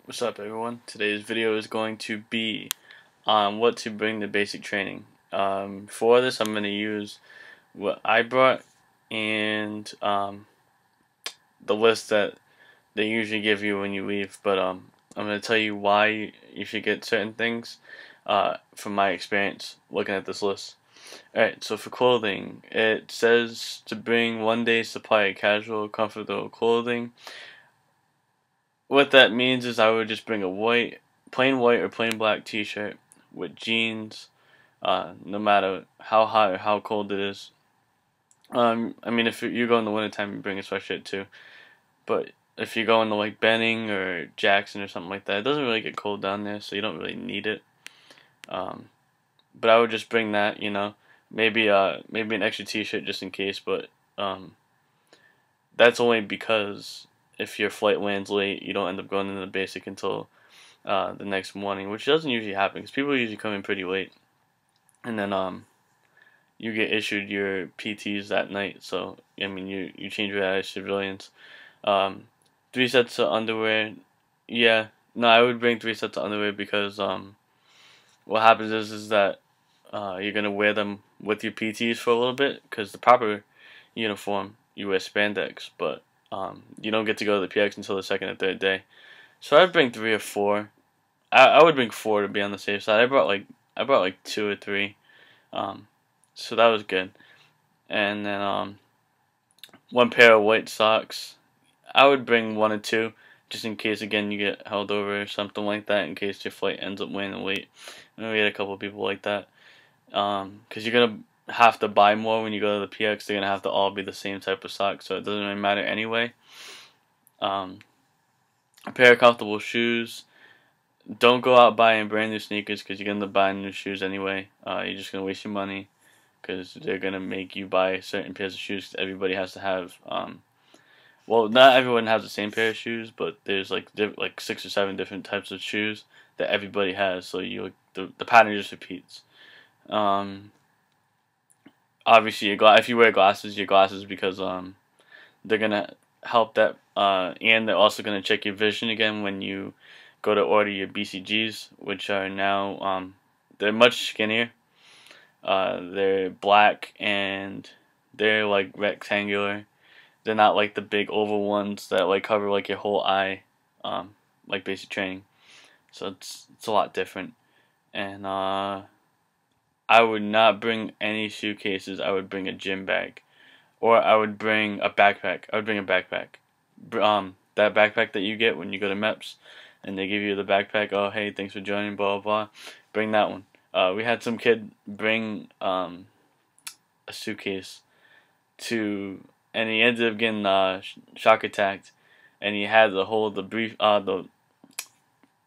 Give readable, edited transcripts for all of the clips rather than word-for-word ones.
What's up, everyone? Today's video is going to be on what to bring to basic training. For this, I'm going to use what I brought and the list that they usually give you when you leave. But I'm going to tell you why you should get certain things from my experience looking at this list. Alright, so for clothing, it says to bring 1 day's supply of casual, comfortable clothing. What that means is I would just bring a plain white or plain black t-shirt with jeans, no matter how hot or how cold it is. I mean, if you go in the wintertime, you bring a sweatshirt too. But if you go into like Benning or Jackson or something like that, it doesn't really get cold down there, so you don't really need it. But I would just bring that, maybe an extra t-shirt just in case. But that's only because if your flight lands late, you don't end up going into the basic until the next morning, which doesn't usually happen because people usually come in pretty late, and then you get issued your PTs that night. So I mean, you change your as civilians. 3 sets of underwear. Yeah, no, I would bring 3 sets of underwear because what happens is that you're gonna wear them with your PTs for a little bit because the proper uniform you wear spandex, but you don't get to go to the PX until the second or third day. So I'd bring 3 or 4. I would bring 4 to be on the safe side. I brought like 2 or 3, so that was good. And then 1 pair of white socks. I would bring 1 or 2 just in case again you get held over or something like that. In case your flight ends up landing late. I know we had a couple of people like that. Because you're gonna have to buy more when you go to the PX. They're gonna have to all be the same type of socks, so it doesn't really matter anyway. A pair of comfortable shoes. Don't go out buying brand new sneakers because you're gonna end up buying new shoes anyway. You're just gonna waste your money because they're gonna make you buy certain pairs of shoes. Everybody has to have. Well, not everyone has the same pair of shoes, but there's like 6 or 7 different types of shoes that everybody has. So the pattern just repeats. Obviously, if you wear glasses, your glasses because they're gonna help that, and they're also gonna check your vision again when you go to order your BCGs, which are now they're much skinnier. They're black and they're like rectangular. They're not like the big oval ones that like cover like your whole eye, like basic training. So it's a lot different, and I would not bring any suitcases. I would bring a gym bag, or I would bring a backpack. I would bring a backpack. That backpack that you get when you go to MEPS, and they give you the backpack. Oh, hey, thanks for joining. Blah blah blah. Bring that one. We had some kid bring a suitcase and he ended up getting shock attacked, and he had to hold the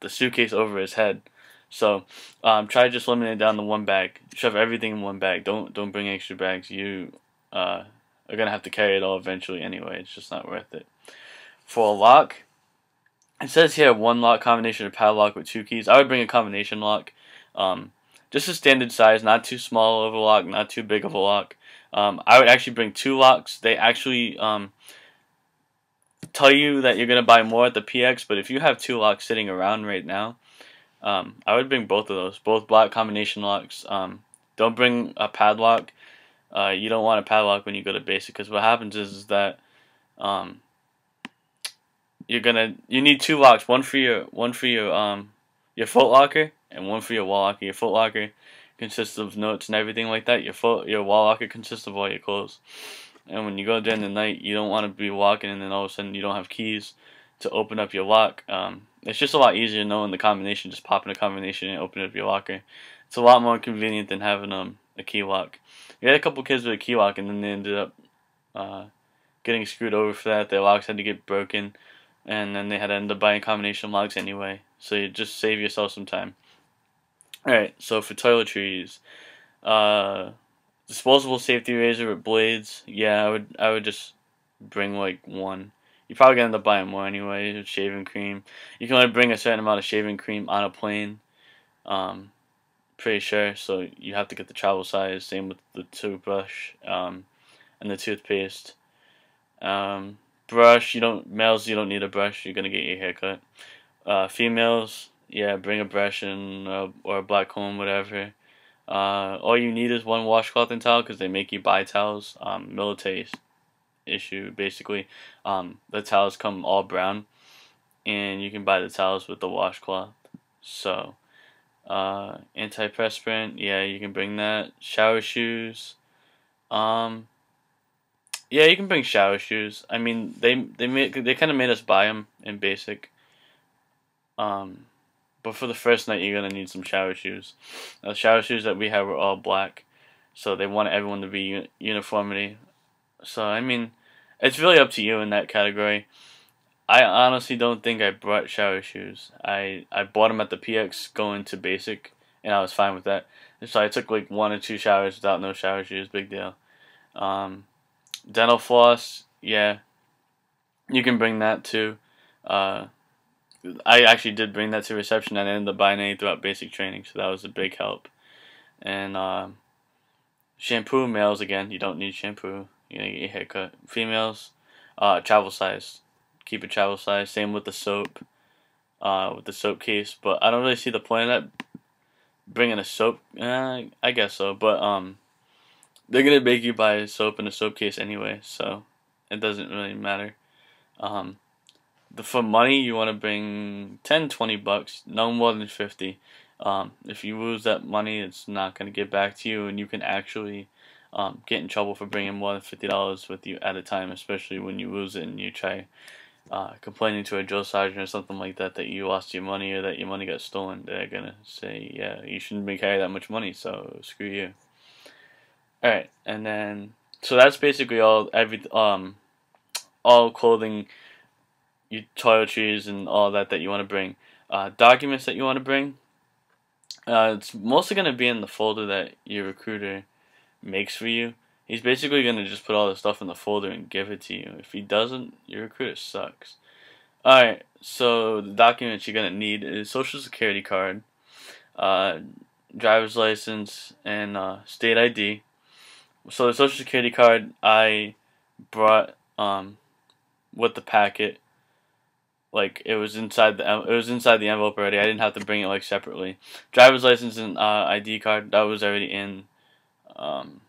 suitcase over his head. So try just limiting it down to 1 bag. Shove everything in 1 bag. Don't bring extra bags. You are gonna have to carry it all eventually anyway. It's just not worth it. For a lock, it says here 1 lock combination of padlock with 2 keys. I would bring a combination lock. Just a standard size, not too small of a lock, not too big of a lock. I would actually bring 2 locks. They actually tell you that you're gonna buy more at the PX, but if you have 2 locks sitting around right now, I would bring both of those, both black combination locks. Don't bring a padlock. You don't want a padlock when you go to basic, because what happens is that you need 2 locks, one for your foot locker and one for your wall locker. Your foot locker consists of notes and everything like that. Your wall locker consists of all your clothes. And when you go during the night, you don't want to be walking and then all of a sudden you don't have keys to open up your lock. It's just a lot easier knowing the combination, just popping a combination and opening up your locker. It's a lot more convenient than having a key lock. We had a couple kids with a key lock and then they ended up getting screwed over for that. Their locks had to get broken, and then they had to end up buying combination locks anyway. So you just save yourself some time. Alright, so for toiletries, disposable safety razor with blades. Yeah, I would just bring like 1. You're probably gonna end up buying more anyway. Shaving cream. You can only bring a certain amount of shaving cream on a plane. Pretty sure. So you have to get the travel size. Same with the toothbrush and the toothpaste. Brush. Males, you don't need a brush. You're gonna get your hair cut. Females, yeah, bring a brush and or a black comb, whatever. All you need is one washcloth and towel because they make you buy towels. Military issue basically. The towels come all brown, and you can buy the towels with the washcloth. So, antiperspirant, yeah, you can bring that. Shower shoes, um, yeah, you can bring shower shoes. I mean, they kind of made us buy them in basic. Um, but for the first night, you're gonna need some shower shoes. The shower shoes that we have were all black, so they want everyone to be uniformity. So I mean, it's really up to you in that category. I honestly don't think I brought shower shoes. I bought them at the PX going to basic, and I was fine with that. So I took like 1 or 2 showers without no shower shoes. Big deal. Um, Dental floss, yeah, you can bring that too. Uh, I actually did bring that to reception, and I ended up buying it throughout basic training, so that was a big help. And shampoo, males again, you don't need shampoo. You know, get your haircut. Females, travel size. Keep it travel size. Same with the soap. With the soap case, but I don't really see the point of that. Bringing a soap, I guess so, but they're gonna make you buy soap in a soap case anyway, so it doesn't really matter. Um, for money, you want to bring 10, $20, no more than 50. If you lose that money, it's not gonna get back to you, and you can actually get in trouble for bringing more than $50 with you at a time, especially when you lose it and you try complaining to a drill sergeant or something like that that you lost your money or that your money got stolen. They're gonna say, yeah, you shouldn't be carrying that much money, so screw you. All right, and then so that's basically all clothing, you toiletries and all that you want to bring. Documents that you want to bring. It's mostly gonna be in the folder that your recruiter makes for you. He's basically gonna just put all the stuff in the folder and give it to you. If he doesn't, your recruiter sucks. Alright, so the documents you're gonna need is social security card, uh, driver's license, and state ID. So the social security card I brought with the packet. Like it was inside the envelope already. I didn't have to bring it like separately. Driver's license and ID card that was already in um,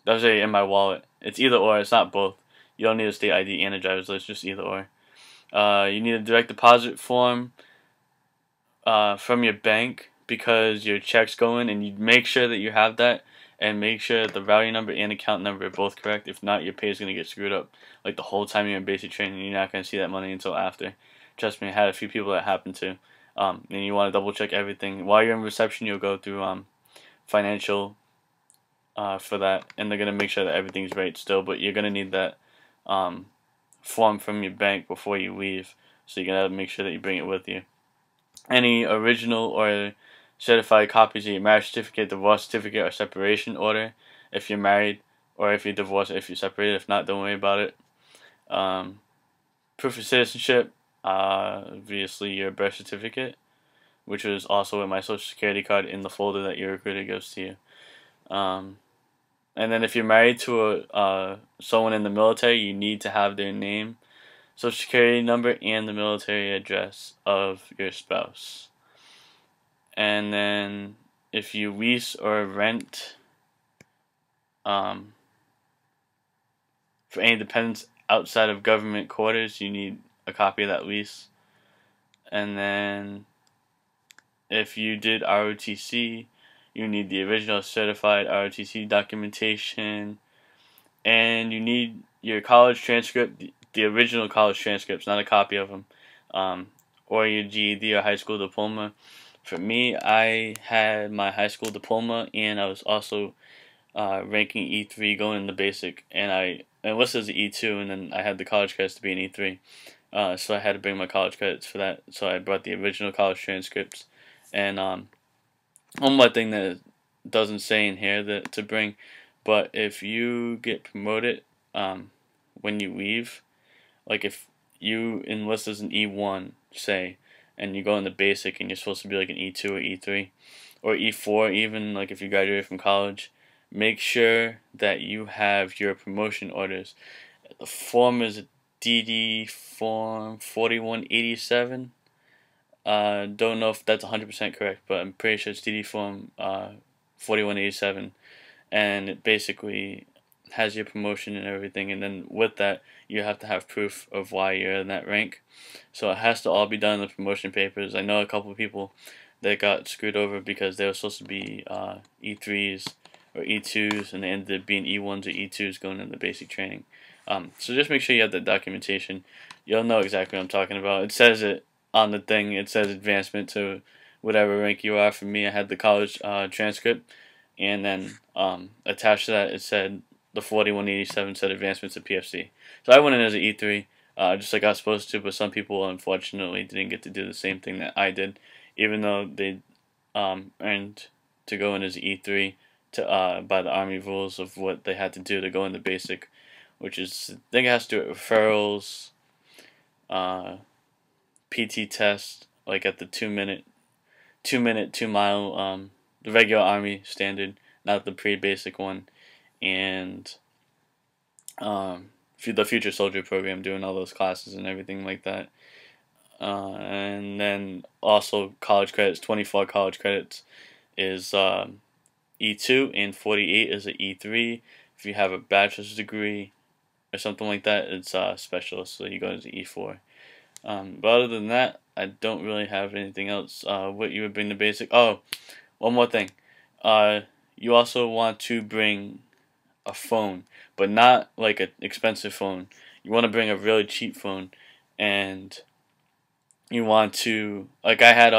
that was already in my wallet. It's either or. It's not both. You don't need a state ID and a driver's license. Just either or. You need a direct deposit form from your bank because your check's going, and you make sure that you have that, and make sure that the routing number and account number are both correct. If not, your pay is gonna get screwed up. Like the whole time you're in basic training, you're not gonna see that money until after. Trust me, I had a few people that happened to. And you want to double check everything while you're in reception. You'll go through financial for that, and they're gonna make sure that everything's right still. But you're gonna need that form from your bank before you leave, so you're gonna have to make sure that you bring it with you. Any original or certified copies of your marriage certificate, divorce certificate, or separation order if you're married, or if you're divorced, if you're separated. If not, don't worry about it. Proof of citizenship, obviously your birth certificate, which was also in my social security card in the folder that your recruiter gives to you. And then if you're married to someone in the military, you need to have their name, social security number, and the military address of your spouse. And then if you lease or rent for any dependents outside of government quarters, you need a copy of that lease. And then if you did ROTC, you need the original certified ROTC documentation, and you need your college transcript, the original college transcripts, not a copy of them, or your GED or high school diploma. For me, I had my high school diploma, and I was also ranking E3 going in the basic, and I enlisted as an E2, and then I had the college credits to be an E3. So I had to bring my college credits for that. So I brought the original college transcripts, and one more thing that doesn't say in here that to bring, but if you get promoted when you leave, like if you enlist as an E1, say, and you go in the basic and you're supposed to be like an E2 or E3 or E4 even, like if you graduate from college, make sure that you have your promotion orders. The form is DD Form 4187. Don't know if that's 100% correct, but I'm pretty sure it's DD Form 4187, and it basically has your promotion and everything, and then with that you have to have proof of why you're in that rank. So it has to all be done in the promotion papers. I know a couple of people that got screwed over because they were supposed to be E3s or E2s, and they ended up being E1s or E2s going into basic training. So just make sure you have the documentation. You'll know exactly what I'm talking about. It says it on the thing. It says advancement to whatever rank you are. For me, I had the college transcript, and then attached to that it said the 4187 said advancement to PFC. So I went in as an E3, just like I was supposed to, but some people unfortunately didn't get to do the same thing that I did, even though they earned to go in as an E3 to by the Army rules of what they had to do to go into basic, which is, I think it has to do with referrals, PT test, like at the 2 minute, 2 mile, the regular Army standard, not the pre-basic one, and the Future Soldier program, doing all those classes and everything like that. And then also college credits, 24 college credits is E2, and 48 is an E3. If you have a bachelor's degree or something like that, it's specialist, so you go to E4. But other than that, I don't really have anything else. What you would bring to basic. Oh, one more thing. You also want to bring a phone, but not like an expensive phone. You want to bring a really cheap phone, and you want to, like I had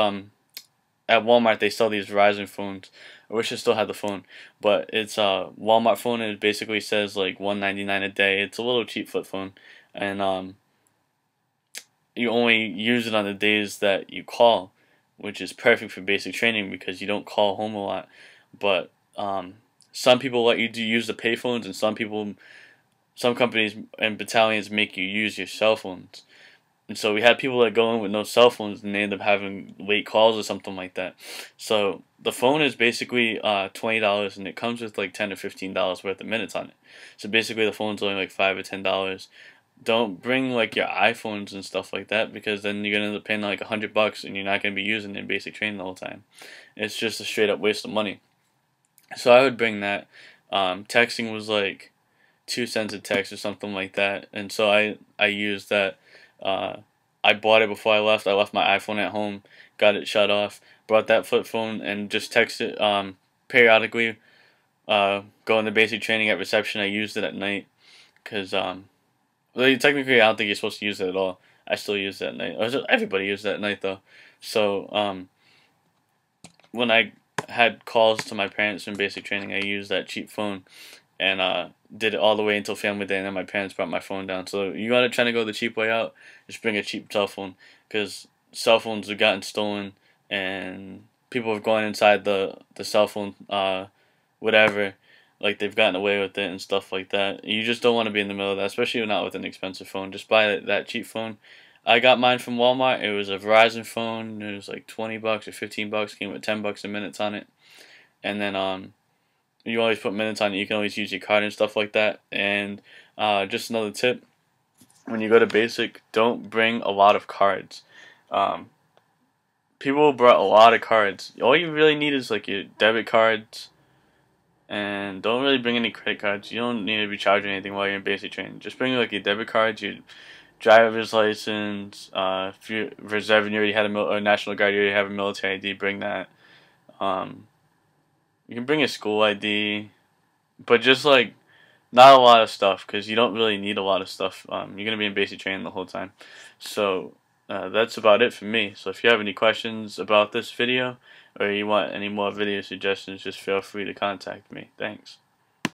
at Walmart they sell these Verizon phones. I wish I still had the phone, but it's a Walmart phone, and it basically says like $199 a day. It's a little cheap flip phone, and you only use it on the days that you call, which is perfect for basic training because you don't call home a lot. But some people let you use the payphones, and some companies and battalions make you use your cell phones. And so we had people that go in with no cell phones, and they end up having late calls or something like that. So the phone is basically $20, and it comes with like $10 or $15 worth of minutes on it. So basically the phone's only like $5 or $10. Don't bring like your iPhones and stuff like that, because then you're gonna end up paying like $100, and you're not gonna be using it in basic training the whole time. It's just a straight up waste of money. So I would bring that. Texting was like 2 cents a text or something like that, and so I used that. I bought it before I left. I left my iPhone at home, got it shut off, brought that flip phone, and just texted periodically. Go into basic training at reception. I used it at night because technically I don't think you're supposed to use it at all. I still use it at night. Everybody uses it at night though. So when I had calls to my parents in basic training, I used that cheap phone, and did it all the way until family day, and then my parents brought my phone down. So you want to try to go the cheap way out, just bring a cheap cell phone, because cell phones have gotten stolen, and people have gone inside the cell phone, whatever, like they've gotten away with it and stuff like that. You just don't want to be in the middle of that, especially not with an expensive phone. Just buy that cheap phone. I got mine from Walmart. It was a Verizon phone. It was like $20 or $15. Came with $10 a minute on it, and then you always put minutes on it. You can always use your card and stuff like that. And just another tip: when you go to basic, don't bring a lot of cards. People brought a lot of cards. All you really need is like your debit cards, and don't really bring any credit cards. You don't need to be charging anything while you're in basic training. Just bring like your debit cards, your driver's license. If you're reserve and you already had a National Guard, you already have a military ID, bring that. You can bring a school ID, but just like not a lot of stuff, because you don't really need a lot of stuff. You're gonna be in basic training the whole time. So that's about it for me. So if you have any questions about this video, or you want any more video suggestions, just feel free to contact me. Thanks.